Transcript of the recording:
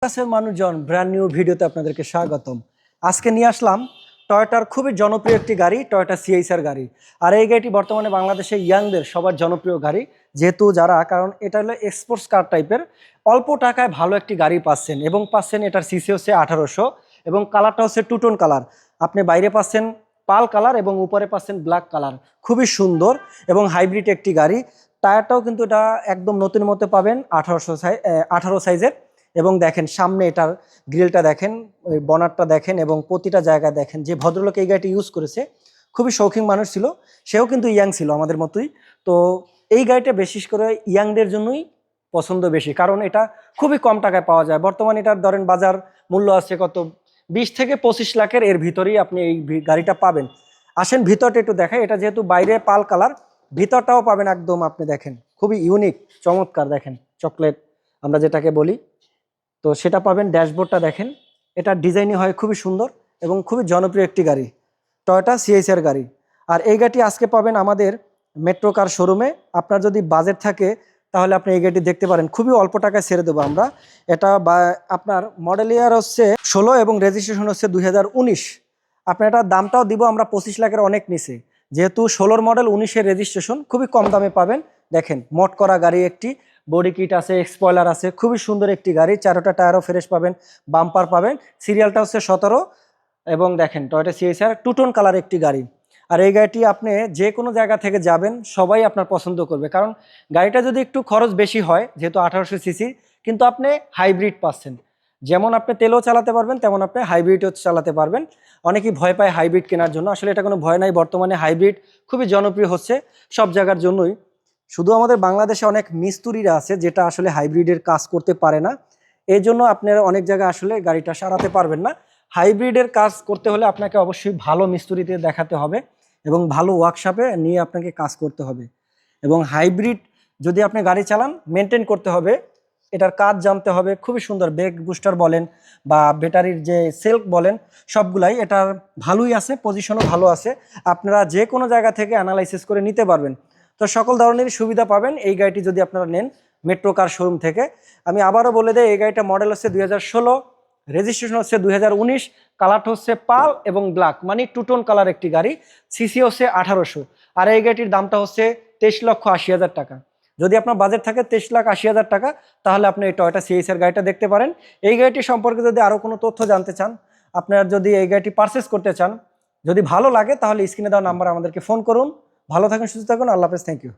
কাছের মানুষজন brand new ভিডিওতে আপনাদেরকে স্বাগতম। আজকে নিয়ে আসলাম টয়োটার খুবই জনপ্রিয় একটি গাড়ি, টয়োটা সিএইচআর গাড়ি। আর এই গাড়িটি বর্তমানে বাংলাদেশে ইয়াংদের সবার জনপ্রিয় গাড়ি, যেহেতু কারণ এটা হলো এক্সপোর্টস কার টাইপের। অল্প টাকায় ভালো একটি গাড়ি পাচ্ছেন এবং পাচ্ছেন এটার সিসি হচ্ছে 1800 এবং কালারটা হচ্ছে টু টোন কালার। আপনি বাইরে পাচ্ছেন পাল কালার এবং উপরে পাচ্ছেন ব্ল্যাক কালার, খুবই সুন্দর এবং হাইব্রিড একটি গাড়ি। টায়ারটাও কিন্তু এটা একদম নতুন মতো পাবেন 18 সাইজের। এবং দেখেন সামনে এটার গ্রিলটা দেখেন, ওই বনারটা দেখেন এবং প্রতিটা জায়গায় দেখেন। যে ভদ্রলোক এই গাড়িটি ইউজ করেছে খুবই শৌখিন মানুষ ছিল, সেও কিন্তু ইয়াং ছিল আমাদের মতোই। তো এই গাড়িটা বিশেষ করে ইয়াংদের জন্যই পছন্দ বেশি, কারণ এটা খুবই কম টাকায় পাওয়া যায়। বর্তমানে এটার ধরেন বাজার মূল্য আছে কত, 20 থেকে 25 লাখের এর ভিতরেই আপনি এই গাড়িটা পাবেন। আসেন ভিতরটা একটু দেখাই। এটা যেহেতু বাইরে পাল কালার, ভিতরটাও পাবেন একদম আপনি দেখেন খুবই ইউনিক চমৎকার। দেখেন চকলেট আমরা যেটাকে বলি, তো সেটা পাবেন। ড্যাশবোর্ডটা দেখেন, এটার ডিজাইনই হয় খুবই সুন্দর এবং খুবই জনপ্রিয় একটি গাড়ি, টয়োটা সিএইচআর গাড়ি। আর এই গাড়িটি আজকে পাবেন আমাদের মেট্রো কার শোরুমে। আপনার যদি বাজেট থাকে তাহলে আপনি এই গাড়িটি দেখতে পারেন, খুবই অল্প টাকায় ছেড়ে দেবো আমরা এটা। আপনার মডেল ইয়ার হচ্ছে 16 এবং রেজিস্ট্রেশন হচ্ছে 2019। আপনার এটার দামটাও দিব আমরা 25 লাখের অনেক নিচে, যেহেতু 16 মডেল 19-এর রেজিস্ট্রেশন, খুবই কম দামে পাবেন। দেখেন মোট করা গাড়ি একটি, বডি কিট আছে, স্পয়লার আছে, খুবই সুন্দর একটি গাড়ি। চারোটা টায়ারও ফ্রেশ পাবেন, বাম্পার পাবেন। সিরিয়ালটা হচ্ছে 17 এবং দেখেন Toyota CHR two tone colour একটি গাড়ি। আর এই গাড়িটি আপনি যে কোনো জায়গা থেকে যাবেন সবাই আপনার পছন্দ করবে, কারণ গাড়িটা যদি একটু খরচ বেশি হয়, যেহেতু 1800 সিসি, কিন্তু আপনি হাইব্রিড পাচ্ছেন। যেমন আপনি তেলও চালাতে পারবেন, তেমন আপনি হাইব্রিডও চালাতে পারবেন। অনেকেই ভয় পায় হাইব্রিড কেনার জন্য, আসলে এটা কোনো ভয় নাই। বর্তমানে হাইব্রিড খুবই জনপ্রিয় হচ্ছে সব জায়গার জন্যই। শুধু আমাদের বাংলাদেশে অনেক মিস্ত্রিরা আছে যেটা আসলে হাইব্রিডের কাজ করতে পারে না, এই জন্য আপনারা অনেক জায়গায় আসলে গাড়িটা সারাতে পারবেন না। হাইব্রিডের কাজ করতে হলে আপনাকে অবশ্যই ভালো মিস্ত্রিতে দেখাতে হবে এবং ভালো ওয়ার্কশপে নিয়ে আপনাকে কাজ করতে হবে। এবং হাইব্রিড যদি আপনি গাড়ি চালান, মেনটেন করতে হবে, এটার কাজ জানতে হবে। খুবই সুন্দর ব্রেক বুস্টার বলেন বা ব্যাটারির যে সেলফ বলেন, সবগুলাই এটার ভালোই আছে, পজিশনও ভালো আছে। আপনারা যে কোনো জায়গা থেকে অ্যানালাইসিস করে নিতে পারবেন। তো সকল ধরনের সুবিধা পাবেন এই গাড়িটি যদি আপনারা নেন মেট্রো কার শোরুম থেকে। আমি আবারও বলে দেই, এই গাড়িটা মডেল হচ্ছে 2016, রেজিস্ট্রেশন হচ্ছে 2019, কালারটা হচ্ছে পাল এবং ব্ল্যাক, মানে টু টোন কালার একটি গাড়ি। সিসি হচ্ছে 1800। আর এই গাড়িটির দামটা হচ্ছে 23,80,000 টাকা। যদি আপনার বাজেট থাকে 23,80,000 টাকা, তাহলে আপনি এই টয়োটা সিএইচআর গাড়িটা দেখতে পারেন। এই গাড়িটি সম্পর্কে যদি আরও কোনো তথ্য জানতে চান, আপনারা যদি এই গাড়িটি পারচেস করতে চান, যদি ভালো লাগে তাহলে স্ক্রিনে দেওয়া নাম্বার আমাদেরকে ফোন করুন। ভালো থাকুন, সুস্থ থাকুন, আল্লাহ হাফেজ, থ্যাংক ইউ।